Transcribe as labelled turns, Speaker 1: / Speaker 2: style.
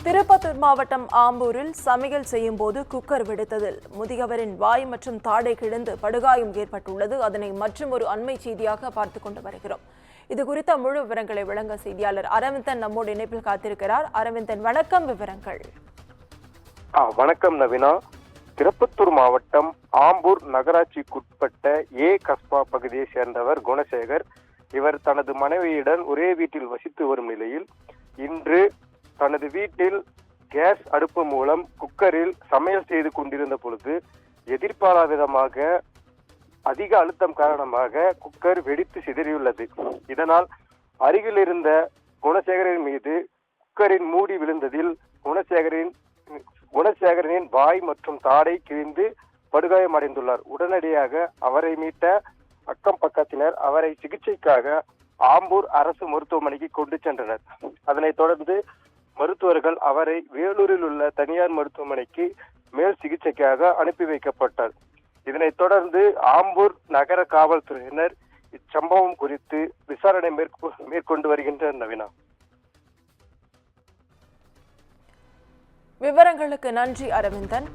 Speaker 1: திருப்பத்தூர் மாவட்டம் ஆம்பூரில் சமையல் செய்யும் போது குக்கர் வெடித்ததில் முதியவரின் வாய் மற்றும் தாடை கிழிந்து படுகாயம் ஏற்பட்டுள்ளது. அதனை மற்றும் ஒரு அண்மை செய்தியாக பார்த்துக் கொண்டு வருகிறோம். இது குறித்த முழு விவரங்களை வழங்க செய்தியாளர் அரவிந்தன் நம்மோடு இணைப்பில் காத்திருக்கிறார். அரவிந்தன், வணக்கம். விவரங்கள்.
Speaker 2: வணக்கம் நவீனா. திருப்பத்தூர் மாவட்டம் ஆம்பூர் நகராட்சிக்குட்பட்ட கஸ்பா பகுதியை சேர்ந்தவர் குணசேகர். இவர் தனது மனைவியுடன் ஒரே வீட்டில் வசித்து வரும் நிலையில் இன்று தனது வீட்டில் கேஸ் அடுப்பு மூலம் குக்கரில் சமையல் செய்து கொண்டிருந்த பொழுது எதிர்பாராத விதமாக அதிக அழுத்தம் காரணமாக குக்கர் வெடித்து சிதறியுள்ளது. இதனால் அருகில் இருந்த குணசேகரின் மீது குக்கரின் மூடி விழுந்ததில் குணசேகரனின் வாய் மற்றும் தாடை கிழிந்து படுகாயமடைந்துள்ளார். உடனடியாக அவரை மீட்ட அக்கம் பக்கத்தினர் அவரை சிகிச்சைக்காக ஆம்பூர் அரசு மருத்துவமனைக்கு கொண்டு சென்றனர். அதனைத் தொடர்ந்து மருத்துவர்கள் அவரை வேலூரில் உள்ள தனியார் மருத்துவமனைக்கு மேல் சிகிச்சைக்காக அனுப்பி வைக்கப்பட்டார். இதனைத் தொடர்ந்து ஆம்பூர் நகர காவல்துறையினர் இச்சம்பவம் குறித்து விசாரணை மேற்கொண்டு வருகின்றனர். நவீனா,
Speaker 1: விவரங்களுக்கு நன்றி அரவிந்தன்.